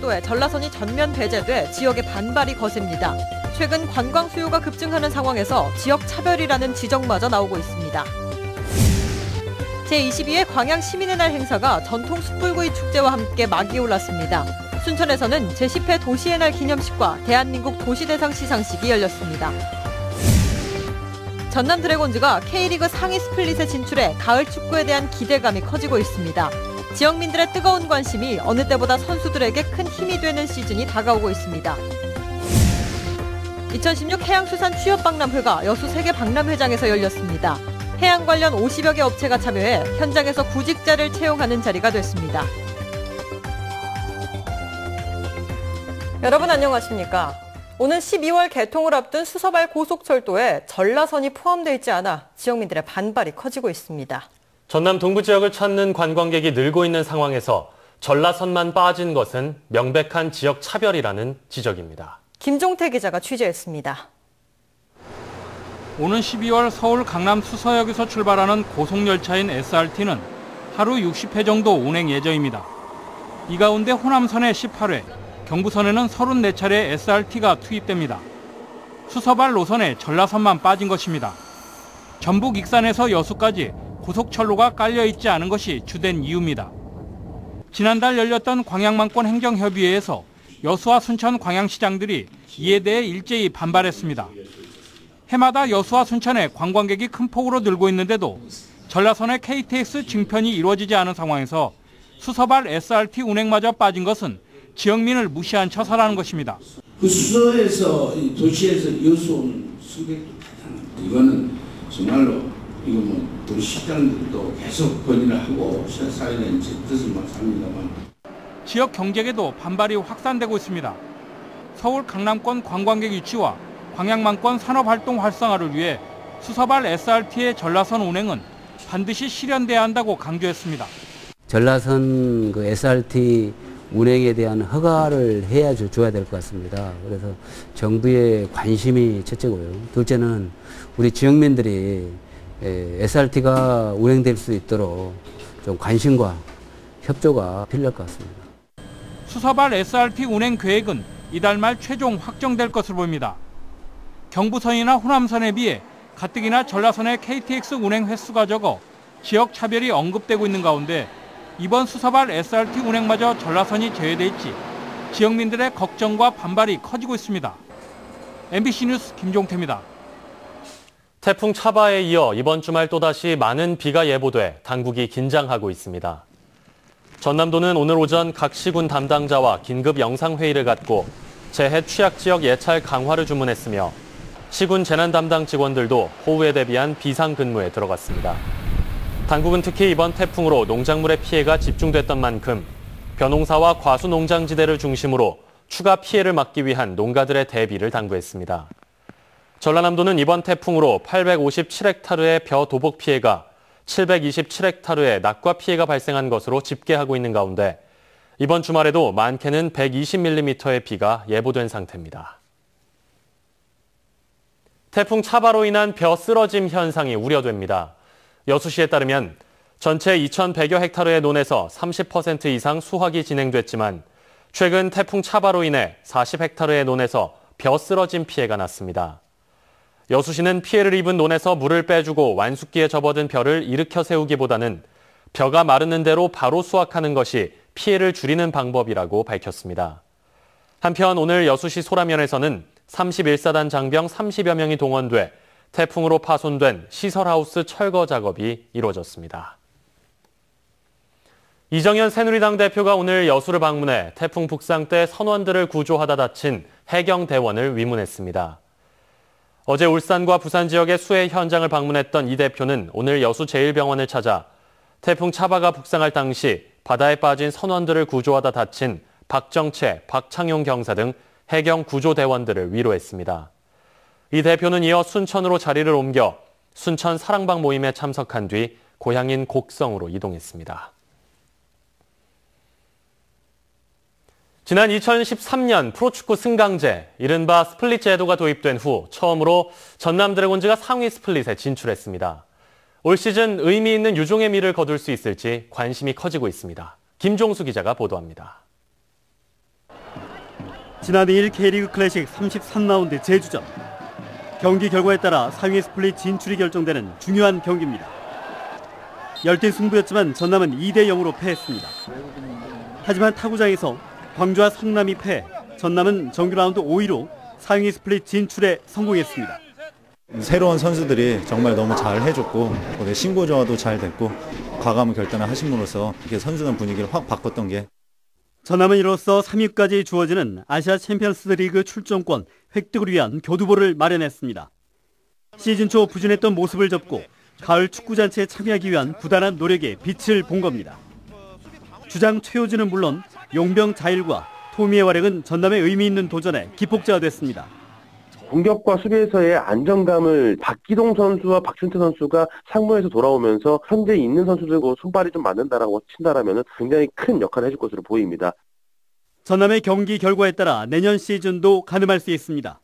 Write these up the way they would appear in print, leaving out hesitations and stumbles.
철도에 전라선이 전면 배제돼 지역의 반발이 거셉니다. 최근 관광 수요가 급증하는 상황에서 지역 차별이라는 지적마저 나오고 있습니다. 제22회 광양 시민의 날 행사가 전통 숯불구이 축제와 함께 막이 올랐습니다. 순천에서는 제10회 도시의 날 기념식과 대한민국 도시대상 시상식이 열렸습니다. 전남 드래곤즈가 K리그 상위 스플릿에 진출해 가을 축구에 대한 기대감이 커지고 있습니다. 지역민들의 뜨거운 관심이 어느 때보다 선수들에게 큰 힘이 되는 시즌이 다가오고 있습니다. 2016 해양수산 취업박람회가 여수 세계박람회장에서 열렸습니다. 해양 관련 50여 개 업체가 참여해 현장에서 구직자를 채용하는 자리가 됐습니다. 여러분 안녕하십니까? 오는 12월 개통을 앞둔 수서발 고속철도에 전라선이 포함되어 있지 않아 지역민들의 반발이 커지고 있습니다. 전남 동부 지역을 찾는 관광객이 늘고 있는 상황에서 전라선만 빠진 것은 명백한 지역 차별이라는 지적입니다. 김종태 기자가 취재했습니다. 오는 12월 서울 강남 수서역에서 출발하는 고속열차인 SRT는 하루 60회 정도 운행 예정입니다. 이 가운데 호남선에 18회, 경부선에는 34차례 SRT가 투입됩니다. 수서발 노선에 전라선만 빠진 것입니다. 전북 익산에서 여수까지 고속철로가 깔려있지 않은 것이 주된 이유입니다. 지난달 열렸던 광양만권 행정협의회에서 여수와 순천 광양시장들이 이에 대해 일제히 반발했습니다. 해마다 여수와 순천에 관광객이 큰 폭으로 늘고 있는데도 전라선의 KTX 증편이 이루어지지 않은 상황에서 수서발 SRT 운행마저 빠진 것은 지역민을 무시한 처사라는 것입니다. 그 수서에서 도시에서 여수 온 승객도 나타납니다. 이거는 정말로 이거 뭐 도시시장들도 계속 건의를 하고 사회는 제 뜻을 막 삽니다만. 지역 경제에도 반발이 확산되고 있습니다. 서울 강남권 관광객 유치와 광양만권 산업활동 활성화를 위해 수서발 SRT의 전라선 운행은 반드시 실현돼야 한다고 강조했습니다. 전라선 그 SRT 운행에 대한 허가를 줘야 될 것 같습니다. 그래서 정부의 관심이 첫째고요. 둘째는 우리 지역민들이 SRT가 운행될 수 있도록 좀 관심과 협조가 필요할 것 같습니다. 수서발 SRT 운행 계획은 이달 말 최종 확정될 것으로 보입니다. 경부선이나 호남선에 비해 가뜩이나 전라선의 KTX 운행 횟수가 적어 지역 차별이 언급되고 있는 가운데 이번 수서발 SRT 운행마저 전라선이 제외될지 지역민들의 걱정과 반발이 커지고 있습니다. MBC 뉴스 김종태입니다. 태풍 차바에 이어 이번 주말 또다시 많은 비가 예보돼 당국이 긴장하고 있습니다. 전남도는 오늘 오전 각 시군 담당자와 긴급 영상회의를 갖고 재해 취약 지역 예찰 강화를 주문했으며 시군 재난 담당 직원들도 호우에 대비한 비상근무에 들어갔습니다. 당국은 특히 이번 태풍으로 농작물의 피해가 집중됐던 만큼 벼농사와 과수농장지대를 중심으로 추가 피해를 막기 위한 농가들의 대비를 당부했습니다. 전라남도는 이번 태풍으로 857헥타르의 벼 도복 피해가 727헥타르의 낙과 피해가 발생한 것으로 집계하고 있는 가운데 이번 주말에도 많게는 120mm의 비가 예보된 상태입니다. 태풍 차바로 인한 벼 쓰러짐 현상이 우려됩니다. 여수시에 따르면 전체 2,100여 헥타르의 논에서 30% 이상 수확이 진행됐지만 최근 태풍 차바로 인해 40헥타르의 논에서 벼 쓰러짐 피해가 났습니다. 여수시는 피해를 입은 논에서 물을 빼주고 완숙기에 접어든 벼를 일으켜 세우기보다는 벼가 마르는 대로 바로 수확하는 것이 피해를 줄이는 방법이라고 밝혔습니다. 한편 오늘 여수시 소라면에서는 31사단 장병 30여 명이 동원돼 태풍으로 파손된 시설하우스 철거 작업이 이루어졌습니다. 이정현 새누리당 대표가 오늘 여수를 방문해 태풍 북상 때 선원들을 구조하다 다친 해경대원을 위문했습니다. 어제 울산과 부산 지역의 수해 현장을 방문했던 이 대표는 오늘 여수 제1병원을 찾아 태풍 차바가 북상할 당시 바다에 빠진 선원들을 구조하다 다친 박정채, 박창용 경사 등 해경 구조대원들을 위로했습니다. 이 대표는 이어 순천으로 자리를 옮겨 순천 사랑방 모임에 참석한 뒤 고향인 곡성으로 이동했습니다. 지난 2013년 프로축구 승강제, 이른바 스플릿 제도가 도입된 후 처음으로 전남 드래곤즈가 상위 스플릿에 진출했습니다. 올 시즌 의미 있는 유종의 미를 거둘 수 있을지 관심이 커지고 있습니다. 김종수 기자가 보도합니다. 지난 2일 K리그 클래식 33라운드 제주전. 경기 결과에 따라 상위 스플릿 진출이 결정되는 중요한 경기입니다. 열띤 승부였지만 전남은 2대0으로 패했습니다. 하지만 타구장에서 광주와 성남이 패해 전남은 정규 라운드 5위로 상위 스플릿 진출에 성공했습니다. 새로운 선수들이 정말 너무 잘 해줬고 신구 조화도 잘 됐고 과감한 결단을 하심으로써 이렇게 선수단 분위기를 확 바꿨던 게 전남은 이로써 3위까지 주어지는 아시아 챔피언스 리그 출전권 획득을 위한 교두보를 마련했습니다. 시즌 초 부진했던 모습을 접고 가을 축구잔치에 참여하기 위한 부단한 노력에 빛을 본 겁니다. 주장 최호진은 물론 용병 자일과 토미의 활약은 전남의 의미 있는 도전에 기폭제가 됐습니다. 공격과 수비에서의 안정감을 박기동 선수와 박준태 선수가 상무에서 돌아오면서 현재 있는 선수들과 손발이 좀 맞는다라고 친다라면 굉장히 큰 역할을 해줄 것으로 보입니다. 전남의 경기 결과에 따라 내년 시즌도 가늠할 수 있습니다.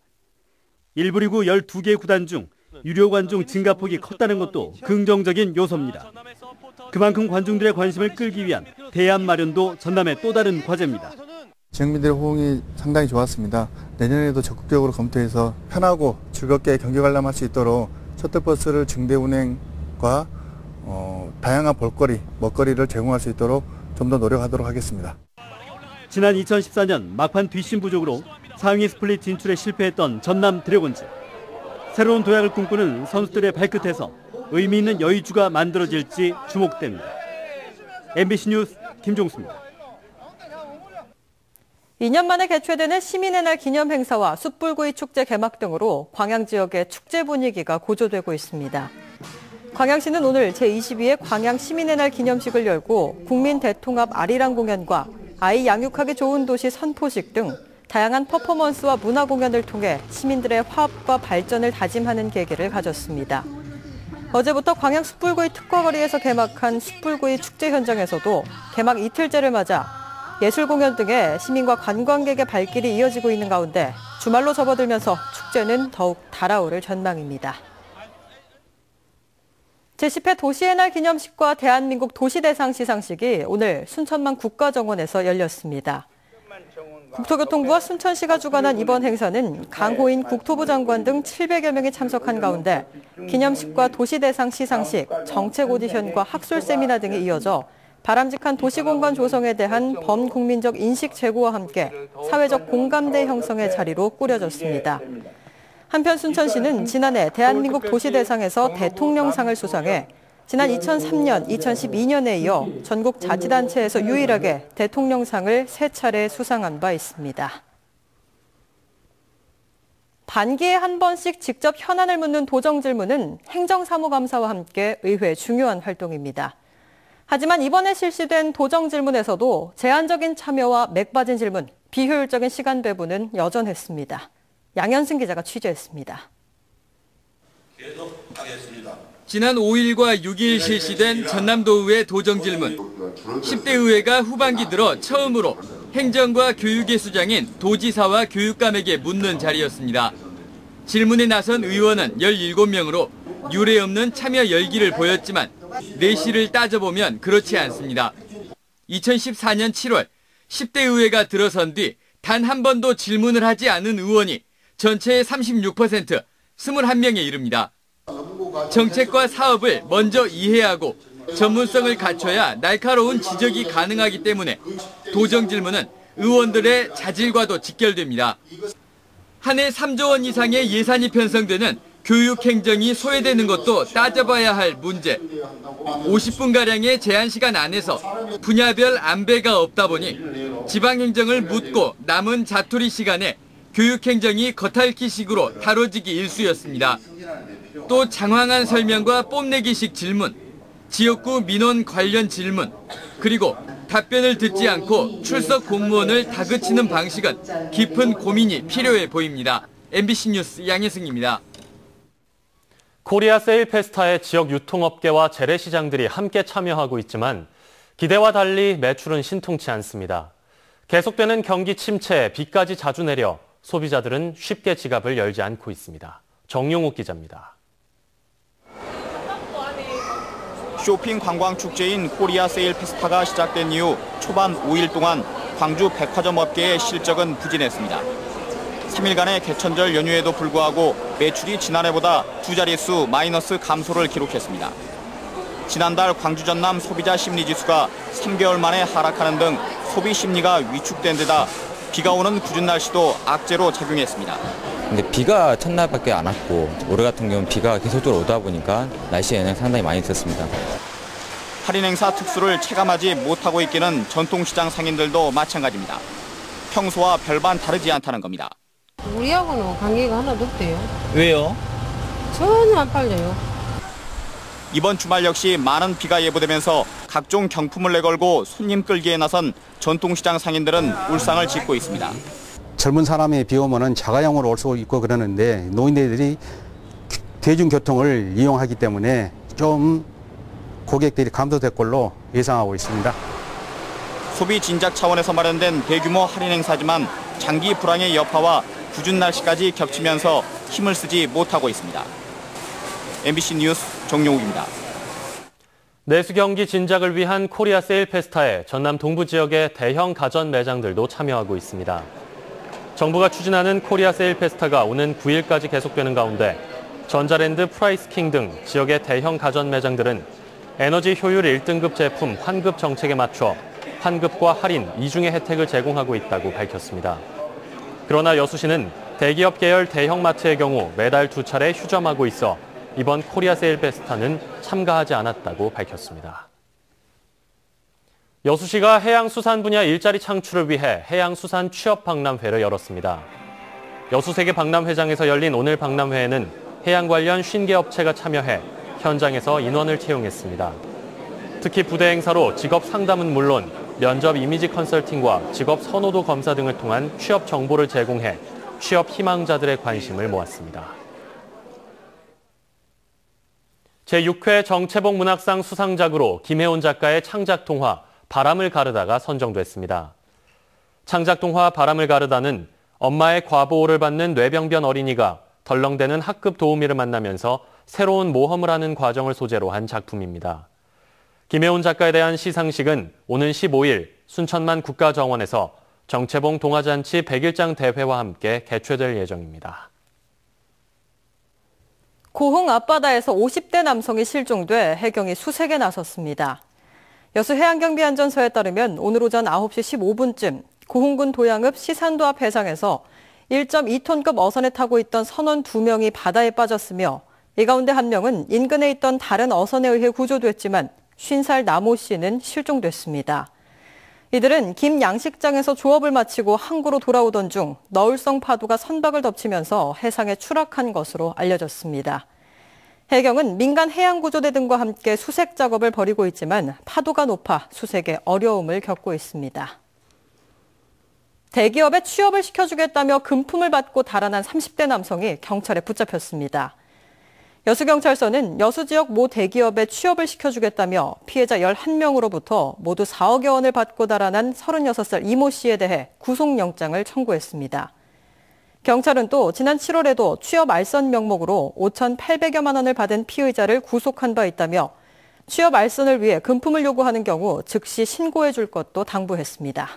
1부 리그 12개 구단 중 유료 관중 증가폭이 컸다는 것도 긍정적인 요소입니다. 그만큼 관중들의 관심을 끌기 위한 대안 마련도 전남의 또 다른 과제입니다. 지역민들의 호응이 상당히 좋았습니다. 내년에도 적극적으로 검토해서 편하고 즐겁게 경기 관람할 수 있도록 셔틀버스를 증대 운행과 다양한 볼거리, 먹거리를 제공할 수 있도록 좀 더 노력하도록 하겠습니다. 지난 2014년 막판 뒷심 부족으로 상위 스플릿 진출에 실패했던 전남 드래곤즈. 새로운 도약을 꿈꾸는 선수들의 발끝에서 의미 있는 여의주가 만들어질지 주목됩니다. MBC 뉴스 김종수입니다. 2년 만에 개최되는 시민의 날 기념 행사와 숯불구이 축제 개막 등으로 광양 지역의 축제 분위기가 고조되고 있습니다. 광양시는 오늘 제22회 광양 시민의 날 기념식을 열고 국민 대통합 아리랑 공연과 아이 양육하기 좋은 도시 선포식 등 다양한 퍼포먼스와 문화 공연을 통해 시민들의 화합과 발전을 다짐하는 계기를 가졌습니다. 어제부터 광양 숯불구이 특과거리에서 개막한 숯불구이 축제 현장에서도 개막 이틀째를 맞아 예술 공연 등의 시민과 관광객의 발길이 이어지고 있는 가운데 주말로 접어들면서 축제는 더욱 달아오를 전망입니다. 제10회 도시의 날 기념식과 대한민국 도시대상 시상식이 오늘 순천만 국가정원에서 열렸습니다. 국토교통부와 순천시가 주관한 이번 행사는 강호인 국토부 장관 등 700여 명이 참석한 가운데 기념식과 도시대상 시상식, 정책 오디션과 학술 세미나 등이 이어져 바람직한 도시공간 조성에 대한 범국민적 인식 제고와 함께 사회적 공감대 형성의 자리로 꾸려졌습니다. 한편 순천시는 지난해 대한민국 도시대상에서 대통령상을 수상해 지난 2003년, 2012년에 이어 전국 자치단체에서 유일하게 대통령상을 3차례 수상한 바 있습니다. 반기에 한 번씩 직접 현안을 묻는 도정질문은 행정사무감사와 함께 의회의 중요한 활동입니다. 하지만 이번에 실시된 도정질문에서도 제한적인 참여와 맥빠진 질문, 비효율적인 시간 배분은 여전했습니다. 양현승 기자가 취재했습니다. 계속하겠습니다. 지난 5일과 6일 실시된 전남도의회 도정질문. 10대 의회가 후반기 들어 처음으로 행정과 교육의 수장인 도지사와 교육감에게 묻는 자리였습니다. 질문에 나선 의원은 17명으로 유례 없는 참여 열기를 보였지만 내실을 따져보면 그렇지 않습니다. 2014년 7월 10대 의회가 들어선 뒤 단 한 번도 질문을 하지 않은 의원이 전체의 36%, 21명에 이릅니다. 정책과 사업을 먼저 이해하고 전문성을 갖춰야 날카로운 지적이 가능하기 때문에 도정질문은 의원들의 자질과도 직결됩니다. 한 해 3조 원 이상의 예산이 편성되는 교육행정이 소외되는 것도 따져봐야 할 문제. 50분가량의 제한시간 안에서 분야별 안배가 없다 보니 지방행정을 묻고 남은 자투리 시간에 교육행정이 겉핥기식으로 다뤄지기 일쑤였습니다. 또 장황한 설명과 뽐내기식 질문, 지역구 민원 관련 질문, 그리고 답변을 듣지 않고 출석 공무원을 다그치는 방식은 깊은 고민이 필요해 보입니다. MBC 뉴스 양혜승입니다. 코리아 세일 페스타에 지역 유통업계와 재래시장들이 함께 참여하고 있지만 기대와 달리 매출은 신통치 않습니다. 계속되는 경기 침체에 비까지 자주 내려 소비자들은 쉽게 지갑을 열지 않고 있습니다. 정용욱 기자입니다. 쇼핑 관광 축제인 코리아 세일 페스타가 시작된 이후 초반 5일 동안 광주 백화점 업계의 실적은 부진했습니다. 3일간의 개천절 연휴에도 불구하고 매출이 지난해보다 두 자릿수 마이너스 감소를 기록했습니다. 지난달 광주 전남 소비자 심리지수가 3개월 만에 하락하는 등 소비 심리가 위축된 데다 비가 오는 궂은 날씨도 악재로 작용했습니다. 근데 비가 첫날밖에 안 왔고 올해 같은 경우는 비가 계속적으로 오다 보니까 날씨 영향이 상당히 많이 있었습니다. 할인 행사 특수를 체감하지 못하고 있기는 전통시장 상인들도 마찬가지입니다. 평소와 별반 다르지 않다는 겁니다. 우리하고는 관계가 하나도 없대요. 왜요? 전혀 안 팔려요. 이번 주말 역시 많은 비가 예보되면서 각종 경품을 내걸고 손님 끌기에 나선 전통시장 상인들은 울상을 짓고 있습니다. 젊은 사람이 비 오면은 자가용으로 올 수 있고 그러는데 노인네들이 대중교통을 이용하기 때문에 좀 고객들이 감소될 걸로 예상하고 있습니다. 소비 진작 차원에서 마련된 대규모 할인 행사지만 장기 불황의 여파와 궂은 날씨까지 겹치면서 힘을 쓰지 못하고 있습니다. MBC 뉴스 정용욱입니다. 내수 경기 진작을 위한 코리아 세일 페스타에 전남 동부 지역의 대형 가전 매장들도 참여하고 있습니다. 정부가 추진하는 코리아 세일 페스타가 오는 9일까지 계속되는 가운데 전자랜드, 프라이스킹 등 지역의 대형 가전 매장들은 에너지 효율 1등급 제품 환급 정책에 맞춰 환급과 할인, 이중의 혜택을 제공하고 있다고 밝혔습니다. 그러나 여수시는 대기업 계열 대형마트의 경우 매달 2차례 휴점하고 있어 이번 코리아 세일 페스타는 참가하지 않았다고 밝혔습니다. 여수시가 해양수산 분야 일자리 창출을 위해 해양수산 취업 박람회를 열었습니다. 여수세계 박람회장에서 열린 오늘 박람회에는 해양 관련 50개 업체가 참여해 현장에서 인원을 채용했습니다. 특히 부대 행사로 직업 상담은 물론 면접 이미지 컨설팅과 직업 선호도 검사 등을 통한 취업 정보를 제공해 취업 희망자들의 관심을 모았습니다. 제6회 정채복 문학상 수상작으로 김혜온 작가의 창작 동화 바람을 가르다가 선정됐습니다. 창작 동화 바람을 가르다는 엄마의 과보호를 받는 뇌병변 어린이가 덜렁대는 학급 도우미를 만나면서 새로운 모험을 하는 과정을 소재로 한 작품입니다. 김혜온 작가에 대한 시상식은 오는 15일 순천만 국가정원에서 정채봉 동화잔치 100일장 대회와 함께 개최될 예정입니다. 고흥 앞바다에서 50대 남성이 실종돼 해경이 수색에 나섰습니다. 여수 해양경비안전서에 따르면 오늘 오전 9시 15분쯤 고흥군 도양읍 시산도 앞 해상에서 1.2톤급 어선에 타고 있던 선원 2명이 바다에 빠졌으며 이 가운데 1명은 인근에 있던 다른 어선에 의해 구조됐지만 50살 남모 씨는 실종됐습니다. 이들은 김 양식장에서 조업을 마치고 항구로 돌아오던 중 너울성 파도가 선박을 덮치면서 해상에 추락한 것으로 알려졌습니다. 해경은 민간 해양구조대 등과 함께 수색 작업을 벌이고 있지만 파도가 높아 수색에 어려움을 겪고 있습니다. 대기업에 취업을 시켜주겠다며 금품을 받고 달아난 30대 남성이 경찰에 붙잡혔습니다. 여수경찰서는 여수 지역 모 대기업에 취업을 시켜주겠다며 피해자 11명으로부터 모두 4억여 원을 받고 달아난 36살 이모 씨에 대해 구속영장을 청구했습니다. 경찰은 또 지난 7월에도 취업 알선 명목으로 5,800여만 원을 받은 피의자를 구속한 바 있다며 취업 알선을 위해 금품을 요구하는 경우 즉시 신고해 줄 것도 당부했습니다.